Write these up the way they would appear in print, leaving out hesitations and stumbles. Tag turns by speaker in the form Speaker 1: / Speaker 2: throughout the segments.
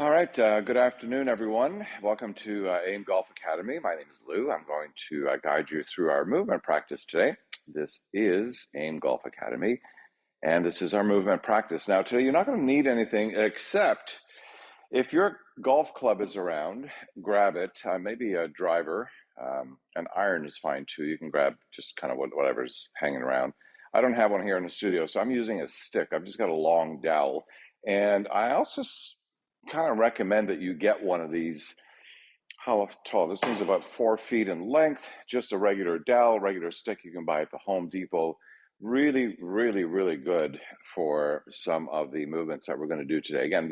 Speaker 1: All right, good afternoon, everyone. Welcome to AIM Golf Academy. My name is Lou. I'm going to guide you through our movement practice today. This is AIM Golf Academy, and this is our movement practice. Now, today you're not going to need anything except if your golf club is around, grab it. Maybe a driver, an iron is fine too. You can grab just kind of whatever's hanging around. I don't have one here in the studio, so I'm using a stick. I've just got a long dowel. And I also kind of recommend that you get one of these. How tall? This thing's about 4 feet in length, just a regular dowel, regular stick you can buy at the Home Depot. Really, really, really good for some of the movements that we're going to do today. Again,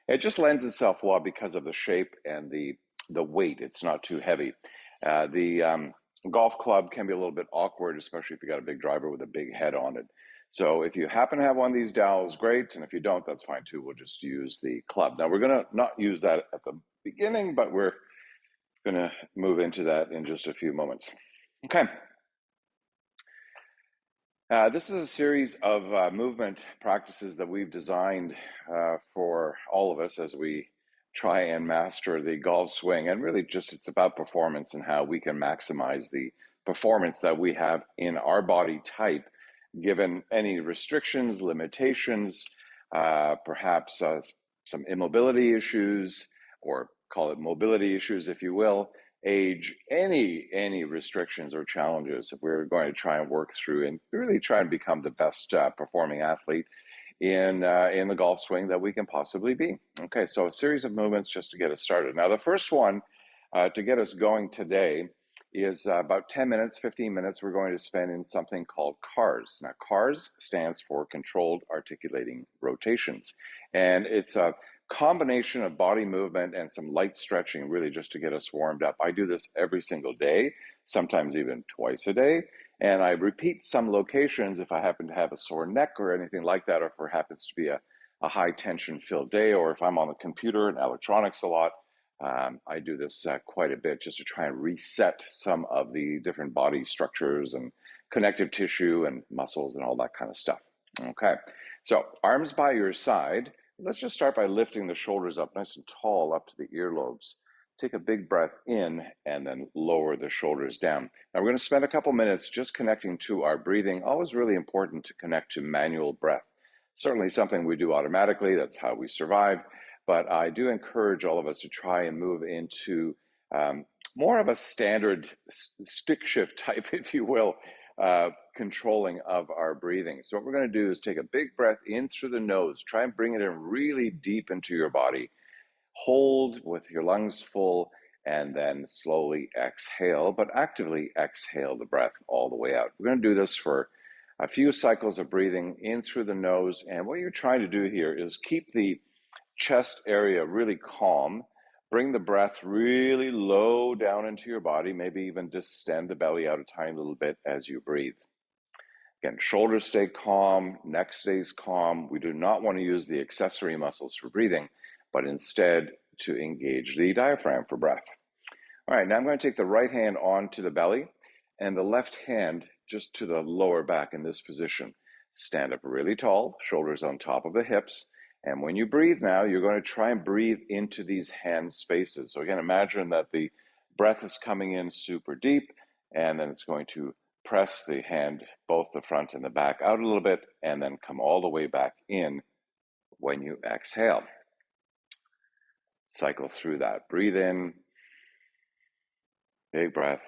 Speaker 1: it just lends itself well because of the shape and the weight. It's not too heavy. The golf club can be a little bit awkward, especially if you got a big driver with a big head on it. So if you happen to have one of these dowels, great. And if you don't, that's fine too. We'll just use the club. Now, we're going to not use that at the beginning, but we're going to move into that in just a few moments. Okay. This is a series of movement practices that we've designed for all of us as we try and master the golf swing. And really just it's about performance and how we can maximize the performance that we have in our body type, given any restrictions, limitations, perhaps some immobility issues, or call it mobility issues, if you will, age, any restrictions or challenges that we're going to try and work through and really try and become the best performing athlete in the golf swing that we can possibly be. Okay, so a series of movements just to get us started. Now, the first one to get us going today is about 10 minutes, 15 minutes we're going to spend in something called CARS. Now, CARS stands for Controlled Articulating Rotations. And it's a combination of body movement and some light stretching, really just to get us warmed up. I do this every single day, sometimes even twice a day. And I repeat some locations if I happen to have a sore neck or anything like that, or if it happens to be a high tension filled day, or if I'm on the computer and electronics a lot. I do this quite a bit just to try and reset some of the different body structures and connective tissue and muscles and all that kind of stuff. Okay, so arms by your side. Let's just start by lifting the shoulders up nice and tall up to the earlobes. Take a big breath in and then lower the shoulders down. Now we're going to spend a couple minutes just connecting to our breathing. Always really important to connect to manual breath. Certainly something we do automatically. That's how we survive. But I do encourage all of us to try and move into more of a standard stick shift type, if you will, controlling of our breathing. So what we're going to do is take a big breath in through the nose. Try and bring it in really deep into your body. Hold with your lungs full, and then slowly exhale, but actively exhale the breath all the way out. We're going to do this for a few cycles of breathing in through the nose. And what you're trying to do here is keep the chest area really calm. Bring the breath really low down into your body, maybe even distend the belly out a tiny little bit as you breathe. Again, shoulders stay calm, neck stays calm. We do not want to use the accessory muscles for breathing, but instead to engage the diaphragm for breath. All right, now I'm going to take the right hand onto the belly and the left hand just to the lower back in this position. Stand up really tall, shoulders on top of the hips. And when you breathe now, you're going to try and breathe into these hand spaces. So again, imagine that the breath is coming in super deep, and then it's going to press the hand, both the front and the back, out a little bit, and then come all the way back in when you exhale. Cycle through that. Breathe in, big breath,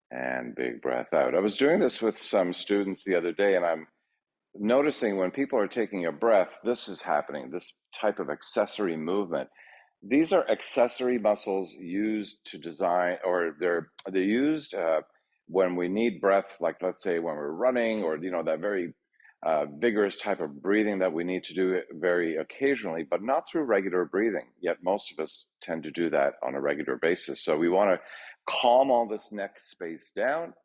Speaker 1: and big breath out. I was doing this with some students the other day, and I'm noticing when people are taking a breath, this is happening, this type of accessory movement. These are accessory muscles used to design, or they're used when we need breath, like let's say when we're running, or that very vigorous type of breathing that we need to do very occasionally, but not through regular breathing. Yet most of us tend to do that on a regular basis. So we want to calm all this neck space down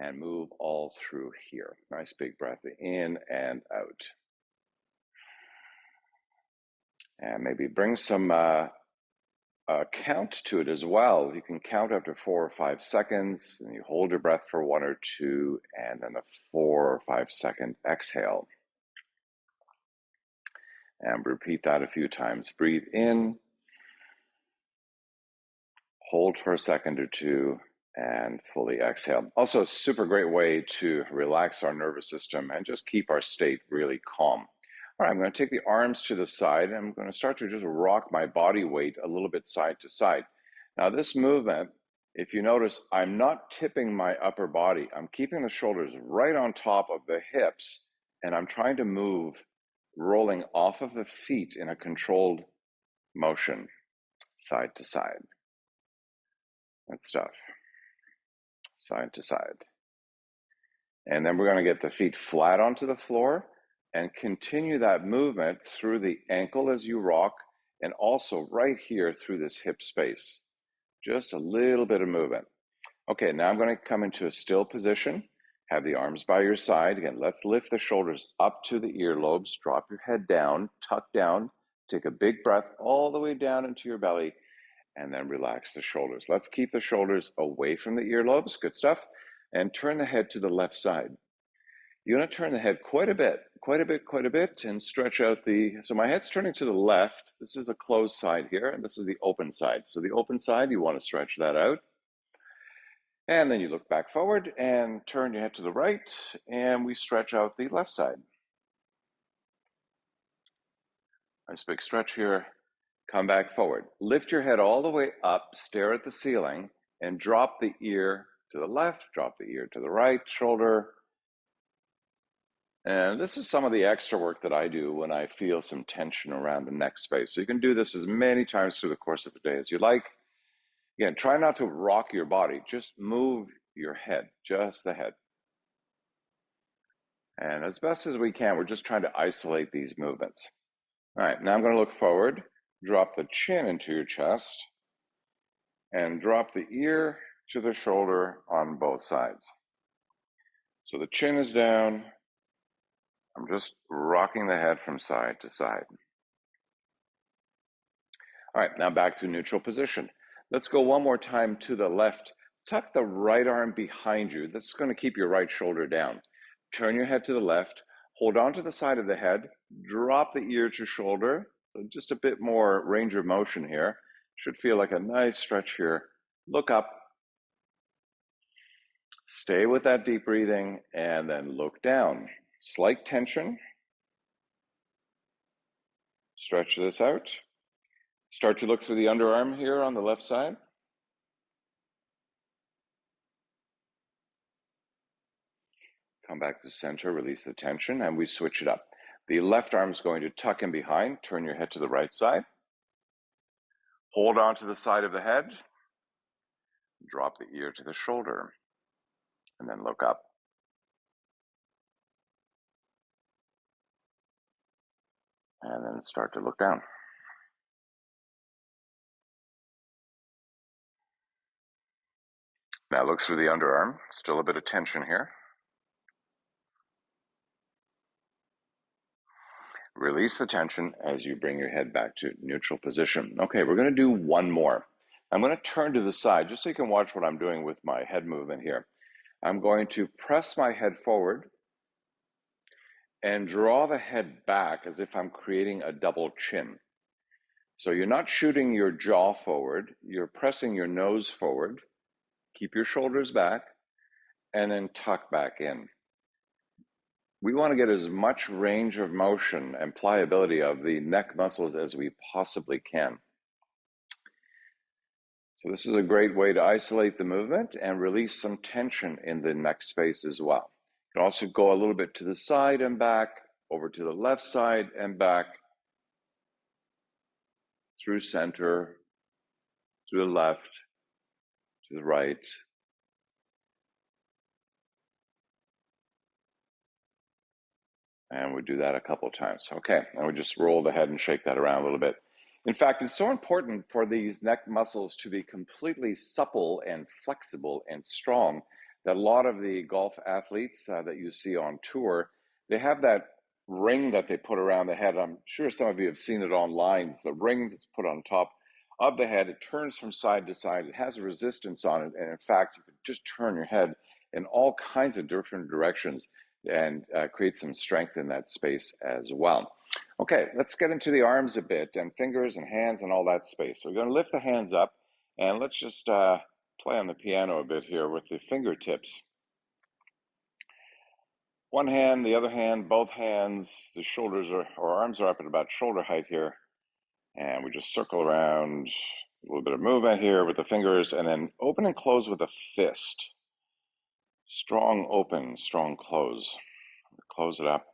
Speaker 1: and move all through here. Nice big breath in and out. And maybe bring some count to it as well. You can count up to 4 or 5 seconds, and you hold your breath for 1 or 2, and then a 4 or 5 second exhale. And repeat that a few times. Breathe in, hold for a second or two, and fully exhale. Also, a super great way to relax our nervous system and just keep our state really calm. All right, I'm going to take the arms to the side, and I'm going to start to just rock my body weight a little bit side to side. Now, this movement, if you notice, I'm not tipping my upper body. I'm keeping the shoulders right on top of the hips, and I'm trying to move, rolling off of the feet in a controlled motion, side to side. Good stuff. Side to side. And then we're going to get the feet flat onto the floor and continue that movement through the ankle as you rock, and also right here through this hip space. Just a little bit of movement. Okay, now I'm going to come into a still position. Have the arms by your side. Again, let's lift the shoulders up to the earlobes. Drop your head down, tuck down. Take a big breath all the way down into your belly, and then relax the shoulders. Let's keep the shoulders away from the earlobes. Good stuff. And turn the head to the left side. You're going to turn the head quite a bit, and stretch out so my head's turning to the left. This is the closed side here, and this is the open side. So the open side, you want to stretch that out. And then you look back forward and turn your head to the right, and we stretch out the left side. Nice big stretch here. Come back forward. Lift your head all the way up, stare at the ceiling, and drop the ear to the left, drop the ear to the right shoulder. And this is some of the extra work that I do when I feel some tension around the neck space. So you can do this as many times through the course of the day as you like. Again, try not to rock your body. Just move your head, just the head. And as best as we can, we're just trying to isolate these movements. All right, now I'm going to look forward, drop the chin into your chest, and drop the ear to the shoulder on both sides. So the chin is down. I'm just rocking the head from side to side. All right, now back to neutral position. Let's go one more time to the left. Tuck the right arm behind you. This is going to keep your right shoulder down. Turn your head to the left. Hold on to the side of the head. Drop the ear to shoulder. So just a bit more range of motion here. Should feel like a nice stretch here. Look up. Stay with that deep breathing, and then look down. Slight tension. Stretch this out. Start to look through the underarm here on the left side. Come back to center, release the tension, and we switch it up. The left arm is going to tuck in behind. Turn your head to the right side. Hold on to the side of the head. Drop the ear to the shoulder, and then look up. And then start to look down. Now look through the underarm. Still a bit of tension here. Release the tension as you bring your head back to neutral position. Okay, we're going to do one more. I'm going to turn to the side just so you can watch what I'm doing with my head movement here. I'm going to press my head forward and draw the head back as if I'm creating a double chin. So you're not shooting your jaw forward, you're pressing your nose forward. Keep your shoulders back, and then tuck back in. We want to get as much range of motion and pliability of the neck muscles as we possibly can. So this is a great way to isolate the movement and release some tension in the neck space as well. You can also go a little bit to the side and back, over to the left side and back, through center, to the left, to the right. And we do that a couple of times. Okay, and we just roll the head and shake that around a little bit. In fact, it's so important for these neck muscles to be completely supple and flexible and strong that a lot of the golf athletes that you see on tour, they have that ring that they put around the head. I'm sure some of you have seen it online. It's the ring that's put on top of the head. It turns from side to side. It has a resistance on it. And in fact, you can just turn your head in all kinds of different directions and create some strength in that space as well. Okay, let's get into the arms a bit and fingers and hands and all that space. So we're going to lift the hands up and let's just play on the piano a bit here with the fingertips. One hand, the other hand, both hands, the shoulders or arms are up at about shoulder height here. And we just circle around, a little bit of movement here with the fingers, and then open and close with a fist. Strong open, strong close. Close it up.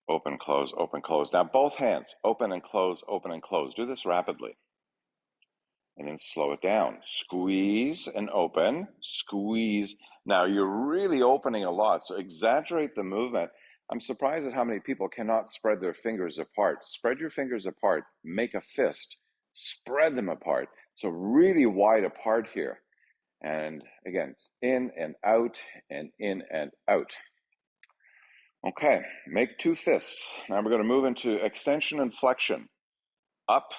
Speaker 1: Open, close, open, close. Now both hands, open and close, open and close. Do this rapidly. And then slow it down. Squeeze and open, squeeze. Now you're really opening a lot, so exaggerate the movement. I'm surprised at how many people cannot spread their fingers apart. Spread your fingers apart, make a fist, spread them apart. So really wide apart here. And again, it's in and out and in and out. Okay, make two fists. Now we're going to move into extension and flexion. Up,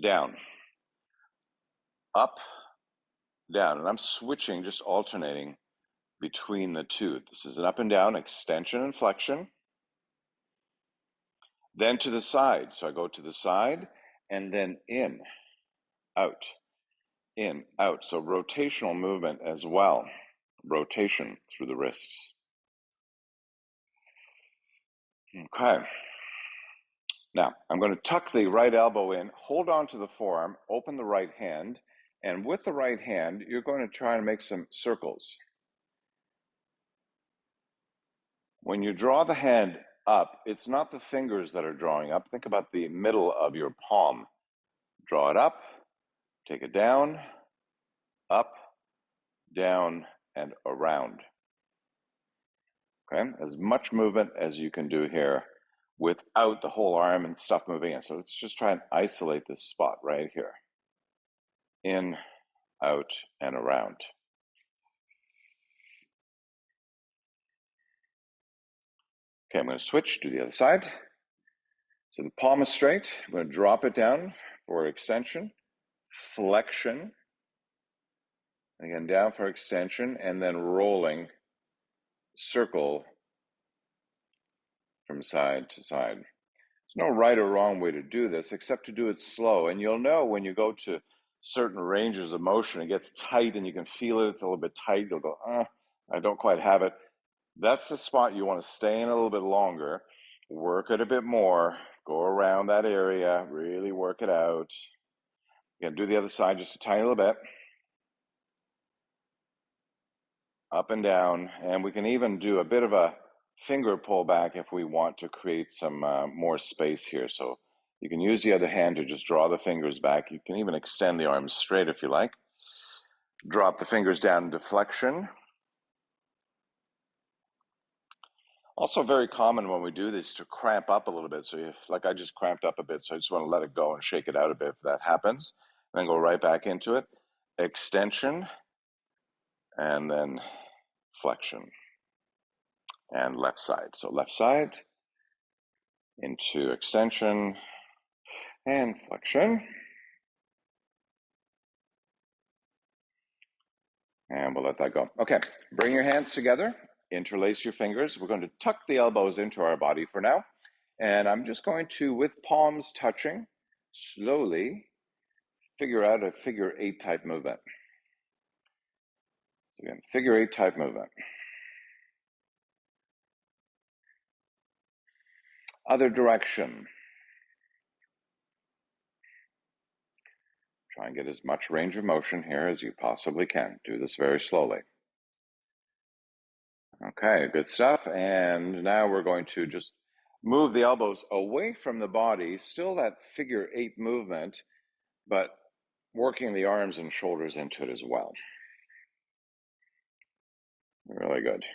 Speaker 1: down. Up, down. And I'm switching, just alternating between the two. This is an up and down, extension and flexion. Then to the side. So I go to the side and then in, out, in, out. So rotational movement as well. Rotation through the wrists. Okay. Now, I'm going to tuck the right elbow in, hold on to the forearm, open the right hand, and with the right hand, you're going to try and make some circles. When you draw the hand up, it's not the fingers that are drawing up. Think about the middle of your palm. Draw it up, take it down, up, down, and around. Okay, as much movement as you can do here without the whole arm and stuff moving in. So let's just try and isolate this spot right here. In, out, and around. Okay, I'm going to switch to the other side. So the palm is straight. I'm going to drop it down for extension, flexion, again down for extension, and then rolling, circle from side to side. There's no right or wrong way to do this except to do it slow. And you'll know when you go to certain ranges of motion, it gets tight and you can feel it. It's a little bit tight. You'll go, I don't quite have it. That's the spot you want to stay in a little bit longer, work it a bit more, go around that area, really work it out. Again, do the other side just a tiny little bit. Up and down, and we can even do a bit of a finger pull back if we want to create some more space here. So you can use the other hand to just draw the fingers back. You can even extend the arms straight if you like. Drop the fingers down into flexion. Also very common when we do this to cramp up a little bit. So like I just cramped up a bit, so I just want to let it go and shake it out a bit if that happens. And then go right back into it. Extension, and then flexion. And left side. So left side into extension and flexion. And we'll let that go. Okay, bring your hands together, interlace your fingers. We're going to tuck the elbows into our body for now. And I'm just going to, with palms touching, slowly figure out a figure 8 type movement. So again, figure 8 type movement. Other direction. Try and get as much range of motion here as you possibly can. Do this very slowly. Okay, good stuff. And now we're going to just move the elbows away from the body, still that figure 8 movement, but working the arms and shoulders into it as well. Really good.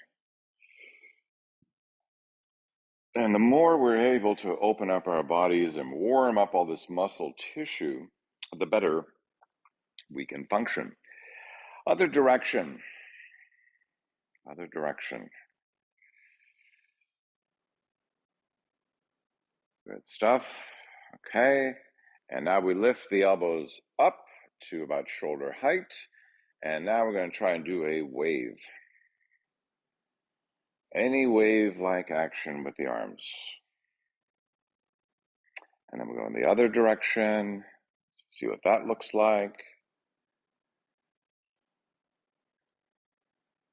Speaker 1: And the more we're able to open up our bodies and warm up all this muscle tissue, the better we can function. Other direction. Other direction. Good stuff. Okay. And now we lift the elbows up to about shoulder height. And now we're going to try and do a wave. any wave-like action with the arms. And then we go in the other direction, see what that looks like.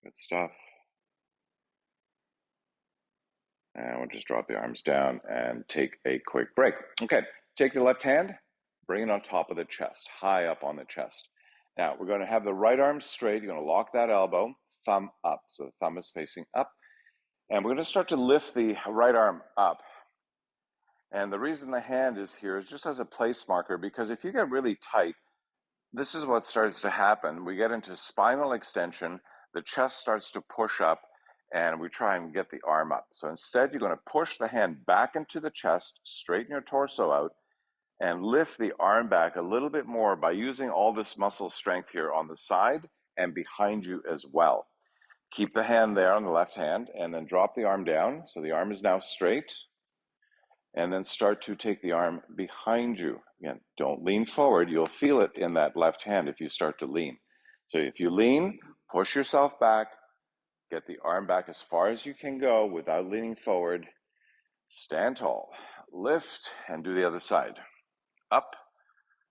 Speaker 1: Good stuff. And we'll just drop the arms down and take a quick break. Okay, take the left hand, bring it on top of the chest, high up on the chest. Now, we're going to have the right arm straight. You're going to lock that elbow, thumb up. So the thumb is facing up. And we're going to start to lift the right arm up. And the reason the hand is here is just as a place marker, because if you get really tight, this is what starts to happen. We get into spinal extension, the chest starts to push up, and we try and get the arm up. So instead, you're going to push the hand back into the chest, straighten your torso out, and lift the arm back a little bit more by using all this muscle strength here on the side and behind you as well. Keep the hand there on the left hand, and then drop the arm down. So the arm is now straight. And then start to take the arm behind you. Again, don't lean forward. You'll feel it in that left hand if you start to lean. So if you lean, push yourself back, get the arm back as far as you can go without leaning forward. Stand tall, lift, and do the other side. Up.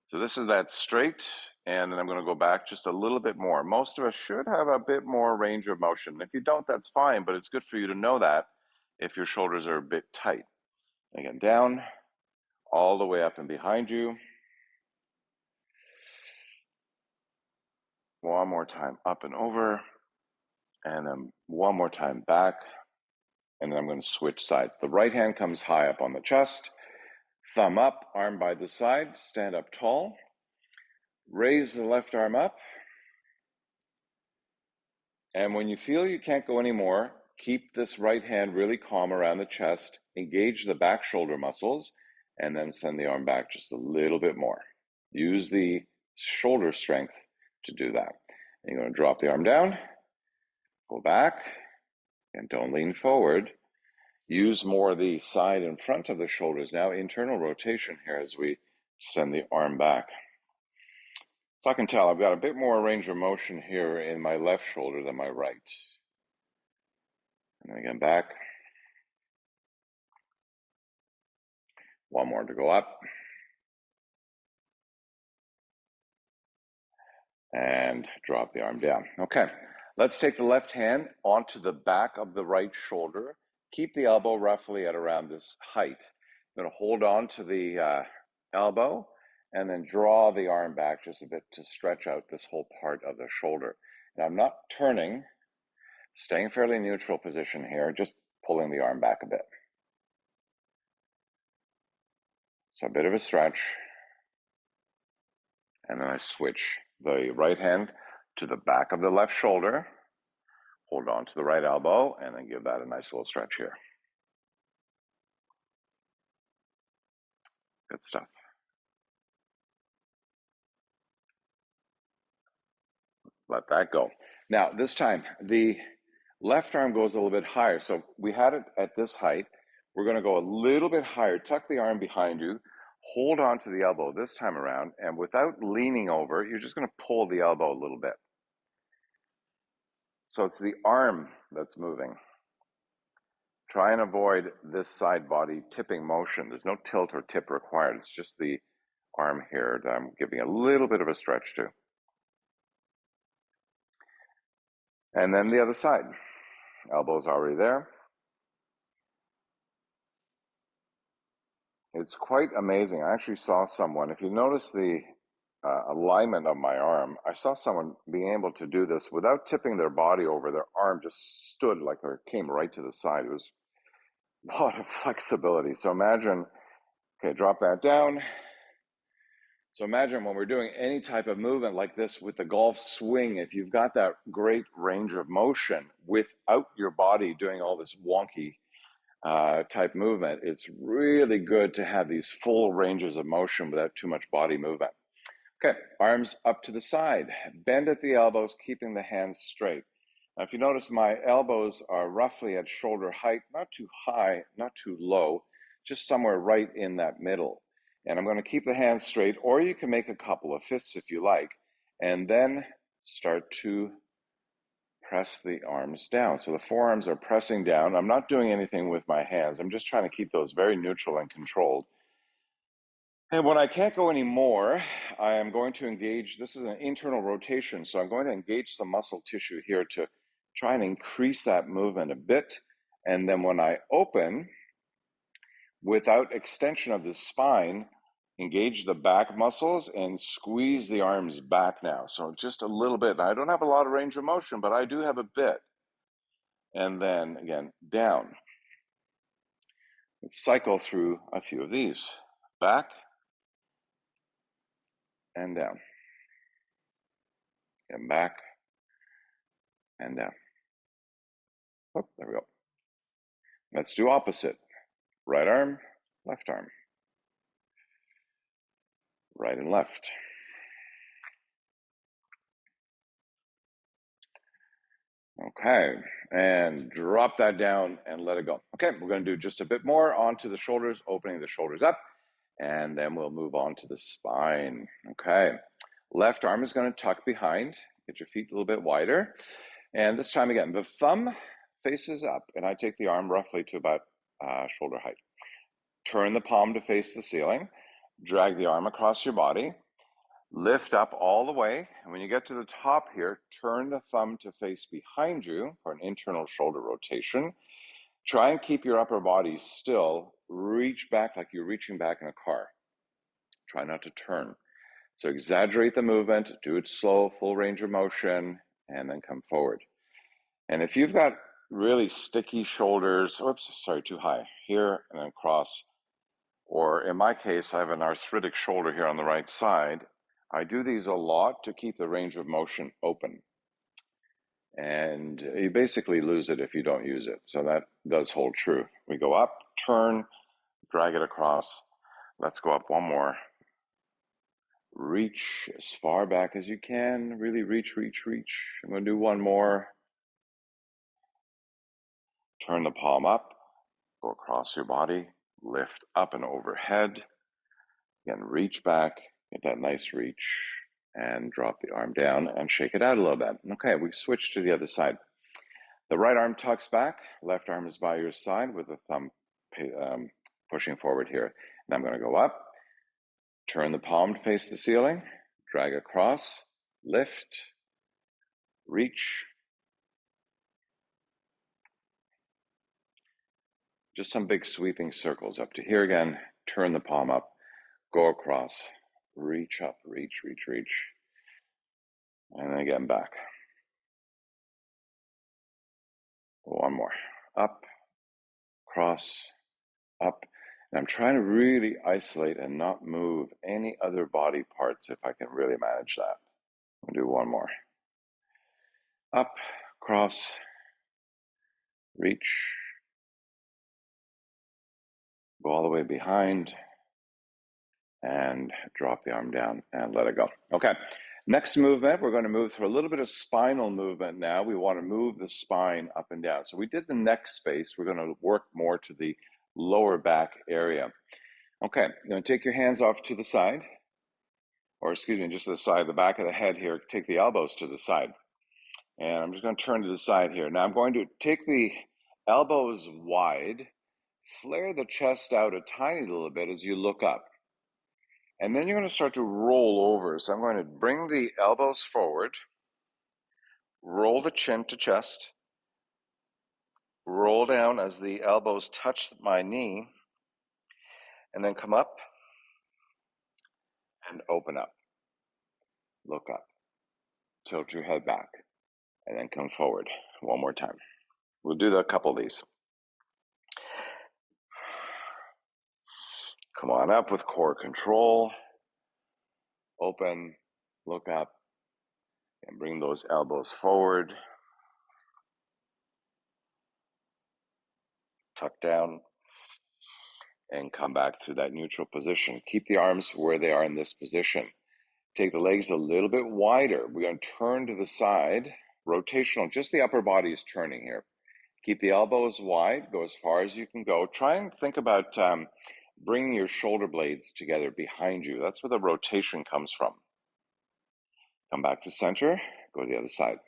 Speaker 1: So this is that straight, and then I'm going to go back just a little bit more. Most of us should have a bit more range of motion. If you don't, that's fine, but it's good for you to know that if your shoulders are a bit tight. Again, down, all the way up and behind you. One more time, up and over. And then one more time back. And then I'm going to switch sides. The right hand comes high up on the chest. Thumb up, arm by the side. Stand up tall. Raise the left arm up. And when you feel you can't go anymore, keep this right hand really calm around the chest. Engage the back shoulder muscles. And then send the arm back just a little bit more. Use the shoulder strength to do that. And you're going to drop the arm down, go back, and don't lean forward. Use more of the side and front of the shoulders. Now internal rotation here as we send the arm back. So I can tell I've got a bit more range of motion here in my left shoulder than my right. And then again back. One more to go up. And drop the arm down. Okay, let's take the left hand onto the back of the right shoulder. Keep the elbow roughly at around this height. I'm going to hold on to the elbow and then draw the arm back just a bit to stretch out this whole part of the shoulder. Now I'm not turning, staying fairly neutral position here, just pulling the arm back a bit. So a bit of a stretch. And then I switch the right hand to the back of the left shoulder. Hold on to the right elbow and then give that a nice little stretch here. Good stuff. Let that go. Now, this time, the left arm goes a little bit higher. So we had it at this height. We're going to go a little bit higher. Tuck the arm behind you. Hold on to the elbow this time around. And without leaning over, you're just going to pull the elbow a little bit. So it's the arm that's moving. Try and avoid this side body tipping motion. There's no tilt or tip required. It's just the arm here that I'm giving a little bit of a stretch to. And then the other side. Elbow's already there. It's quite amazing. I actually saw someone, if you notice the alignment of my arm, I saw someone being able to do this without tipping their body over. Their arm just stood like it came right to the side. It was a lot of flexibility. So imagine, okay, drop that down. So imagine when we're doing any type of movement like this with the golf swing, if you've got that great range of motion without your body doing all this wonky type movement, it's really good to have these full ranges of motion without too much body movement. Okay, arms up to the side, bend at the elbows, keeping the hands straight. Now, if you notice, my elbows are roughly at shoulder height, not too high, not too low, just somewhere right in that middle. And I'm going to keep the hands straight, or you can make a couple of fists if you like, and then start to press the arms down. So the forearms are pressing down. I'm not doing anything with my hands. I'm just trying to keep those very neutral and controlled. And when I can't go anymore, I am going to engage, this is an internal rotation, so I'm going to engage some muscle tissue here to try and increase that movement a bit. And then when I open, without extension of the spine, engage the back muscles and squeeze the arms back now. So just a little bit. I don't have a lot of range of motion, but I do have a bit. And then again, down. Let's cycle through a few of these. Back and down. And back and down. Oh, there we go. Let's do opposite. Right arm, left arm. Right and left. Okay, and drop that down and let it go. Okay, we're going to do just a bit more onto the shoulders, opening the shoulders up, and then we'll move on to the spine. Okay, left arm is going to tuck behind. Get your feet a little bit wider. And this time again, the thumb faces up, and I take the arm roughly to about shoulder height. Turn the palm to face the ceiling. Drag the arm across your body. Lift up all the way, and when you get to the top here, turn the thumb to face behind you for an internal shoulder rotation. Try and keep your upper body still. Reach back like you're reaching back in a car. Try not to turn. So exaggerate the movement, do it slow, full range of motion, and then come forward. And if you've got really sticky shoulders, oops, sorry, too high, here and then cross, or in my case, I have an arthritic shoulder here on the right side. I do these a lot to keep the range of motion open. And you basically lose it if you don't use it. So that does hold true. We go up, turn, drag it across. Let's go up one more. Reach as far back as you can. Really reach, reach, reach. I'm going to do one more. Turn the palm up, go across your body, lift up and overhead. Again, reach back, get that nice reach, and drop the arm down and shake it out a little bit. Okay, we switch to the other side. The right arm tucks back, left arm is by your side with the thumb pushing forward here. And I'm going to go up, turn the palm to face the ceiling, drag across, lift, reach. Just some big sweeping circles up to here again, turn the palm up, go across, reach up, reach, reach, reach, and then again back. One more, up, cross, up. And I'm trying to really isolate and not move any other body parts if I can really manage that. I'll do one more. Up, cross, reach, go all the way behind, and drop the arm down and let it go. Okay, next movement, we're going to move through a little bit of spinal movement now. We want to move the spine up and down. So we did the neck space. We're going to work more to the lower back area. Okay, you're going to take your hands off to the side, or excuse me, just to the side, the back of the head here. Take the elbows to the side. And I'm just going to turn to the side here. Now I'm going to take the elbows wide, flare the chest out a tiny little bit as you look up. And then you're going to start to roll over. So I'm going to bring the elbows forward, roll the chin to chest, roll down as the elbows touch my knee, and then come up and open up. Look up. Tilt your head back, and then come forward. One more time. We'll do a couple of these. Come on up with core control. Open, look up, and bring those elbows forward. Tuck down, and come back to that neutral position. Keep the arms where they are in this position. Take the legs a little bit wider. We're going to turn to the side, rotational, just the upper body is turning here. Keep the elbows wide, go as far as you can go. Try and think about bringing your shoulder blades together behind you. That's where the rotation comes from. Come back to center, go to the other side.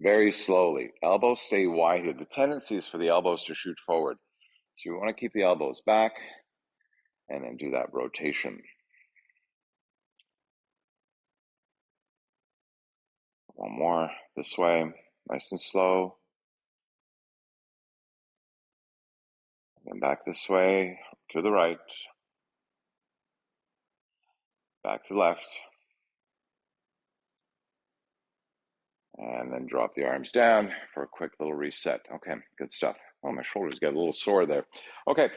Speaker 1: very slowly. Elbows stay wide here. The tendency is for the elbows to shoot forward. So you want to keep the elbows back and then do that rotation. One more this way, nice and slow. And back this way, to the right, back to left. And then drop the arms down for a quick little reset. Okay, good stuff. Oh, my shoulders get a little sore there. Okay,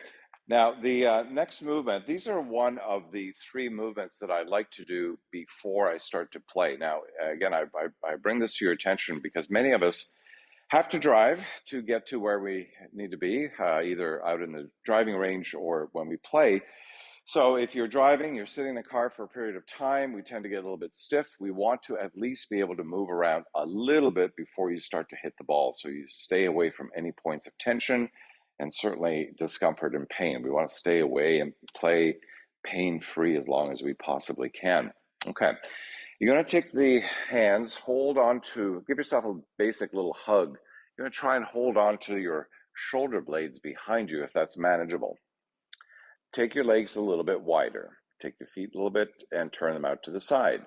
Speaker 1: now the next movement, these are one of the three movements that I like to do before I start to play. Now, again, I bring this to your attention because many of us have to drive to get to where we need to be, either out in the driving range or when we play. So if you're driving, you're sitting in the car for a period of time, we tend to get a little bit stiff. We want to at least be able to move around a little bit before you start to hit the ball. So you stay away from any points of tension and certainly discomfort and pain. We want to stay away and play pain-free as long as we possibly can. Okay, you're going to take the hands, hold on to, give yourself a basic little hug. You're going to try and hold on to your shoulder blades behind you if that's manageable. Take your legs a little bit wider. Take your feet a little bit and turn them out to the side.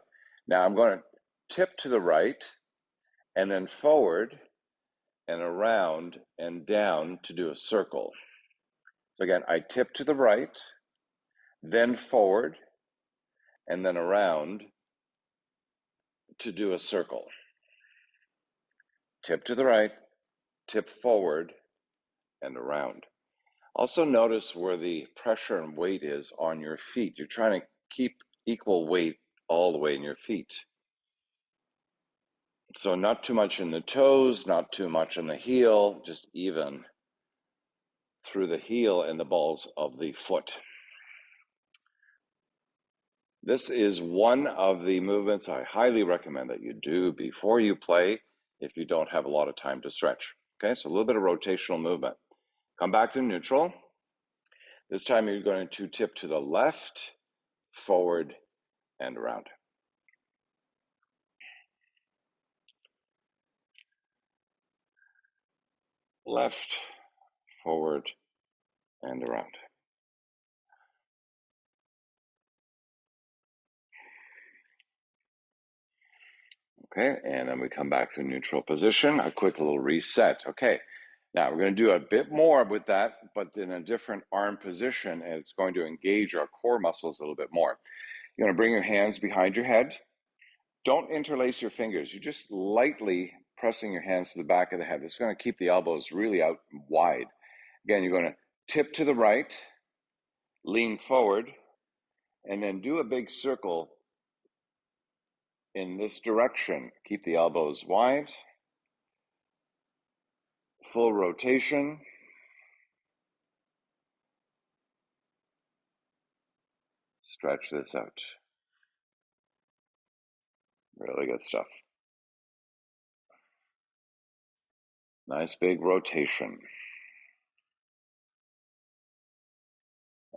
Speaker 1: Now I'm going to tip to the right and then forward and around and down to do a circle. So again, I tip to the right, then forward, and then around to do a circle. Tip to the right, tip forward, and around. Also notice where the pressure and weight is on your feet. You're trying to keep equal weight all the way in your feet. So not too much in the toes, not too much in the heel, just even through the heel and the balls of the foot. This is one of the movements I highly recommend that you do before you play if you don't have a lot of time to stretch. Okay, so a little bit of rotational movement. Come back to neutral. This time you're going to tip to the left, forward, and around. Left, forward, and around. Okay, and then we come back to neutral position, a quick little reset. Okay, now we're going to do a bit more with that, but in a different arm position, and it's going to engage our core muscles a little bit more. You're going to bring your hands behind your head. Don't interlace your fingers. You're just lightly pressing your hands to the back of the head. This is going to keep the elbows really out wide. Again, you're going to tip to the right, lean forward, and then do a big circle in this direction. Keep the elbows wide. Full rotation. Stretch this out. Really good stuff. Nice big rotation.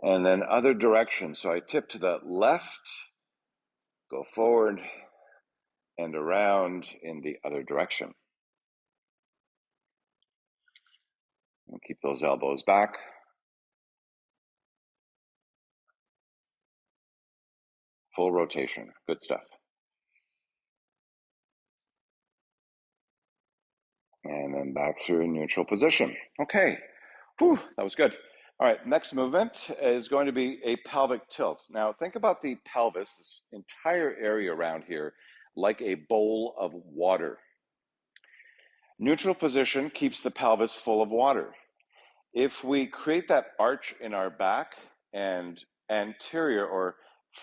Speaker 1: And then other direction. So I tip to the left, go forward, and around in the other direction. And keep those elbows back. Full rotation. Good stuff. And then back through neutral position. Okay. Whew, that was good. All right, next movement is going to be a pelvic tilt. Now, think about the pelvis, this entire area around here, like a bowl of water. Neutral position keeps the pelvis full of water. If we create that arch in our back and anterior or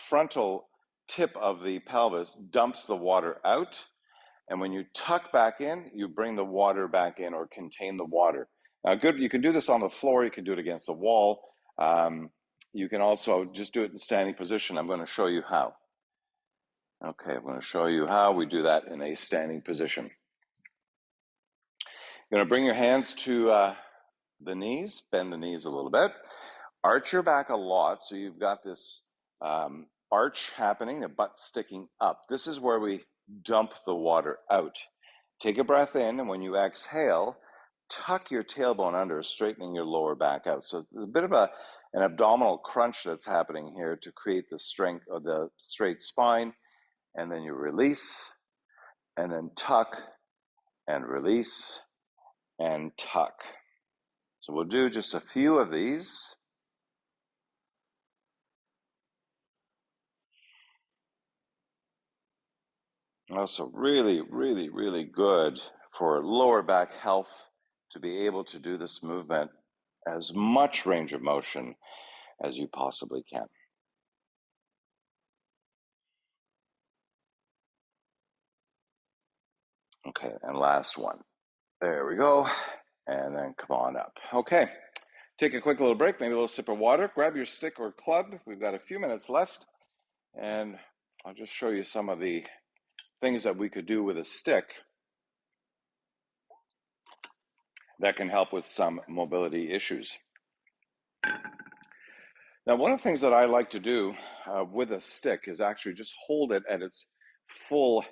Speaker 1: frontal tip of the pelvis dumps the water out, and when you tuck back in, you bring the water back in or contain the water. Now, good, you can do this on the floor, you can do it against the wall. You can also just do it in standing position. I'm going to show you how. Okay, I'm going to show you how we do that in a standing position. You're going to bring your hands to the knees, bend the knees a little bit, arch your back a lot so you've got this arch happening, the butt sticking up. This is where we dump the water out. Take a breath in, and when you exhale, tuck your tailbone under, straightening your lower back out. So there's a bit of an abdominal crunch that's happening here to create the strength of the straight spine. And then you release, and then tuck, and release, and tuck. So we'll do just a few of these. Also really, really, really good for lower back health to be able to do this movement as much range of motion as you possibly can. Okay, and last one. There we go. And then come on up. Okay, take a quick little break, maybe a little sip of water. Grab your stick or club. We've got a few minutes left. And I'll just show you some of the things that we could do with a stick that can help with some mobility issues. Now, one of the things that I like to do with a stick is actually just hold it at its full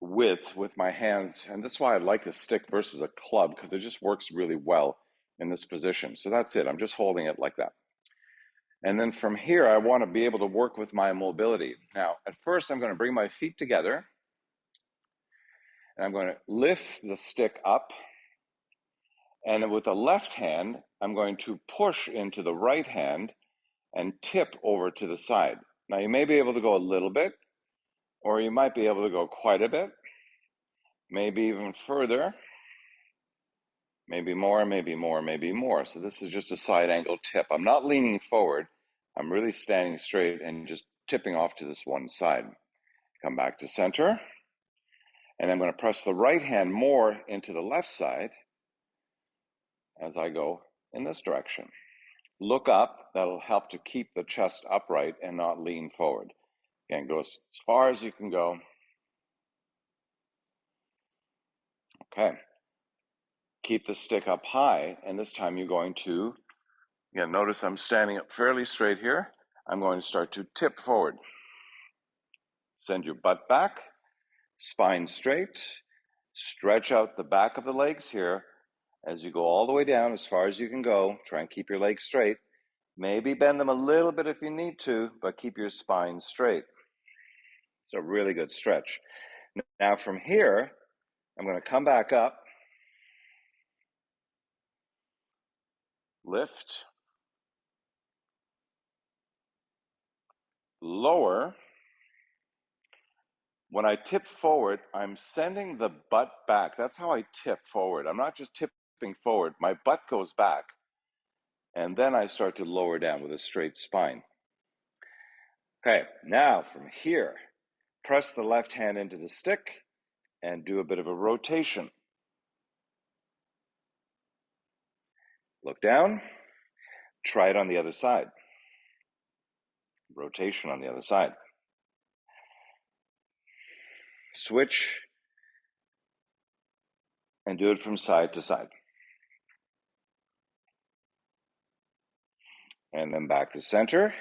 Speaker 1: width with my hands. And that's why I like a stick versus a club, because it just works really well in this position. So that's it. I'm just holding it like that. And then from here, I want to be able to work with my mobility. Now, at first, I'm going to bring my feet together. And I'm going to lift the stick up. And with the left hand, I'm going to push into the right hand and tip over to the side. Now, you may be able to go a little bit, or you might be able to go quite a bit, maybe even further, maybe more, maybe more, maybe more. So this is just a side angle tip. I'm not leaning forward. I'm really standing straight and just tipping off to this one side. Come back to center. And I'm going to press the right hand more into the left side as I go in this direction. Look up. That'll help to keep the chest upright and not lean forward. Again, go as far as you can go. Okay. Keep the stick up high, and this time you're going to, again, notice I'm standing up fairly straight here. I'm going to start to tip forward. Send your butt back, spine straight. Stretch out the back of the legs here as you go all the way down as far as you can go. Try and keep your legs straight. Maybe bend them a little bit if you need to, but keep your spine straight. It's a really good stretch. Now from here, I'm going to come back up, lift, lower. When I tip forward, I'm sending the butt back. That's how I tip forward. I'm not just tipping forward. My butt goes back, and then I start to lower down with a straight spine. Okay, now from here, press the left hand into the stick and do a bit of a rotation. Look down, try it on the other side. Rotation on the other side. Switch and do it from side to side. And then back to center,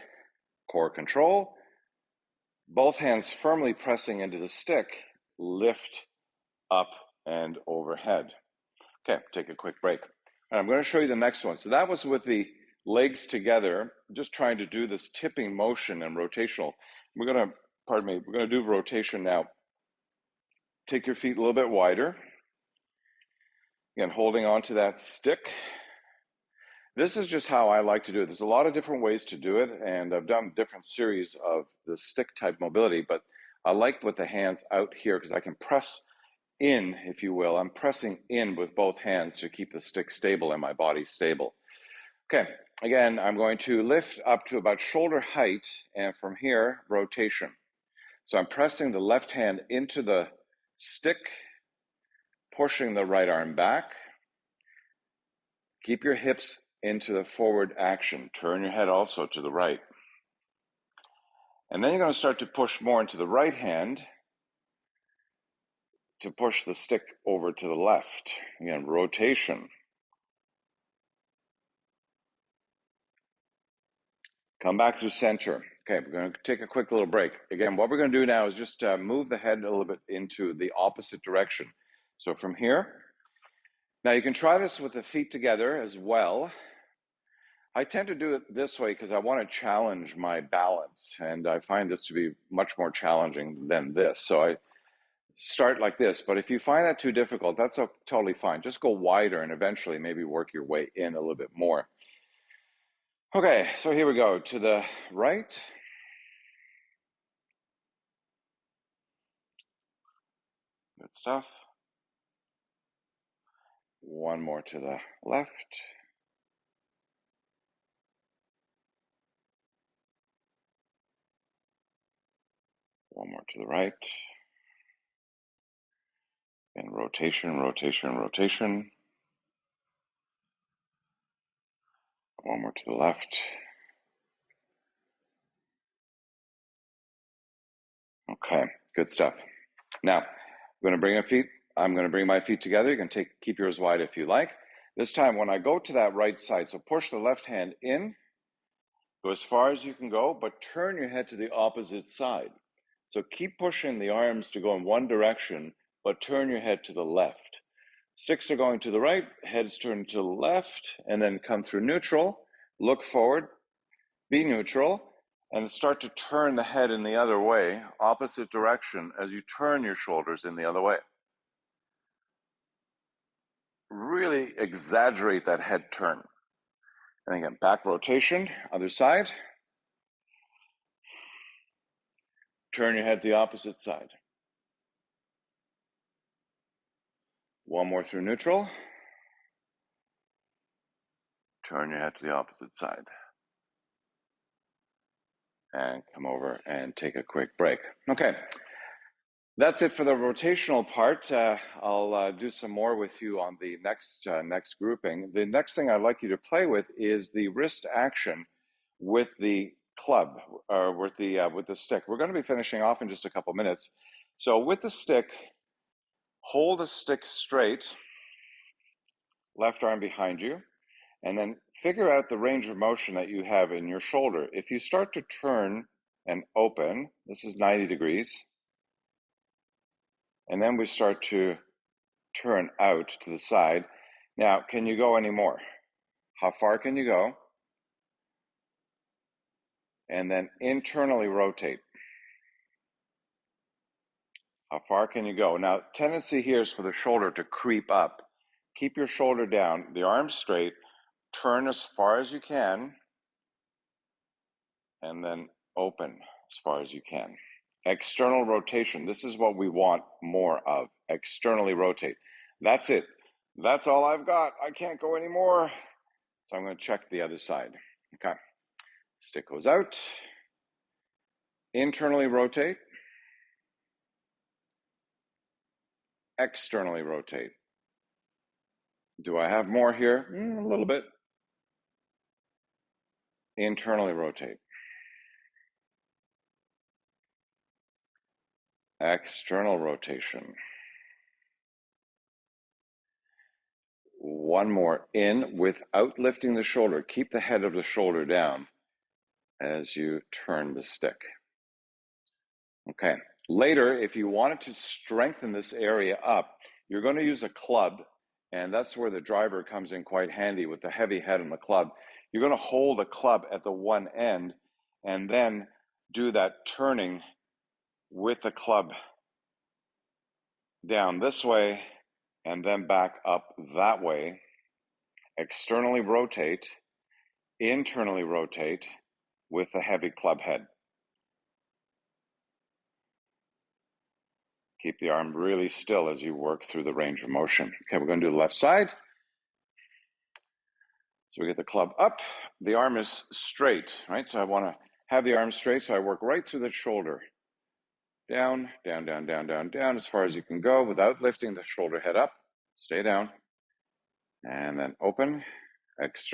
Speaker 1: core control. Both hands firmly pressing into the stick, lift up and overhead. Okay, take a quick break. And I'm going to show you the next one. So that was with the legs together, just trying to do this tipping motion and rotational. We're going to do rotation now. Take your feet a little bit wider. Again, holding on to that stick. This is just how I like to do it. There's a lot of different ways to do it, and I've done different series of the stick type mobility, but I like with the hands out here because I can press in, if you will. I'm pressing in with both hands to keep the stick stable and my body stable. Okay, again, I'm going to lift up to about shoulder height, and from here, rotation. So I'm pressing the left hand into the stick, pushing the right arm back. Keep your hips into the forward action. Turn your head also to the right. And then you're going to start to push more into the right hand to push the stick over to the left. Again, rotation. Come back to center. Okay, we're going to take a quick little break. Again, what we're going to do now is just move the head a little bit into the opposite direction. So from here, now you can try this with the feet together as well. I tend to do it this way because I want to challenge my balance, and I find this to be much more challenging than this. So I start like this, but if you find that too difficult, that's totally fine. Just go wider and eventually maybe work your way in a little bit more. Okay, so here we go. To the right. Good stuff. One more to the left. One more to the right. And rotation, rotation, rotation. One more to the left. Okay, good stuff. Now, I'm going to bring my feet together. You can keep yours wide if you like. This time, when I go to that right side, so push the left hand in, go as far as you can go, but turn your head to the opposite side. So keep pushing the arms to go in one direction, but turn your head to the left. Sticks are going to the right, head's turned to the left, and then come through neutral, look forward, be neutral, and start to turn the head in the other way, opposite direction, as you turn your shoulders in the other way. Really exaggerate that head turn. And again, back rotation, other side. Turn your head the opposite side. One more through neutral. Turn your head to the opposite side. And come over and take a quick break. Okay, that's it for the rotational part. I'll do some more with you on the next grouping. The next thing I'd like you to play with is the wrist action with the club, or with the stick. We're going to be finishing off in just a couple minutes. So with the stick, hold the stick straight, left arm behind you, and then figure out the range of motion that you have in your shoulder. If you start to turn and open, this is 90 degrees, and then we start to turn out to the side. Now, can you go any more? How far can you go? And then internally rotate. How far can you go? Now, tendency here is for the shoulder to creep up. Keep your shoulder down, the arms straight, turn as far as you can, and then open as far as you can. External rotation. This is what we want more of. Externally rotate. That's it. That's all I've got. I can't go anymore. So I'm going to check the other side. Okay. Stick goes out. Internally rotate. Externally rotate. Do I have more here? A little bit. Internally rotate. External rotation. One more in without lifting the shoulder. Keep the head of the shoulder down as you turn the stick. Okay. Later, if you wanted to strengthen this area up, you're going to use a club, and that's where the driver comes in quite handy with the heavy head on the club. You're going to hold a club at the one end and then do that turning with the club down this way and then back up that way. Externally rotate, internally rotate with the heavy club head. Keep the arm really still as you work through the range of motion. Okay, we're going to do the left side. So we get the club up, the arm is straight, right? So I want to have the arm straight, so I work right through the shoulder. Down, down, down, down, down, down, as far as you can go without lifting the shoulder head up. Stay down. And then open, external.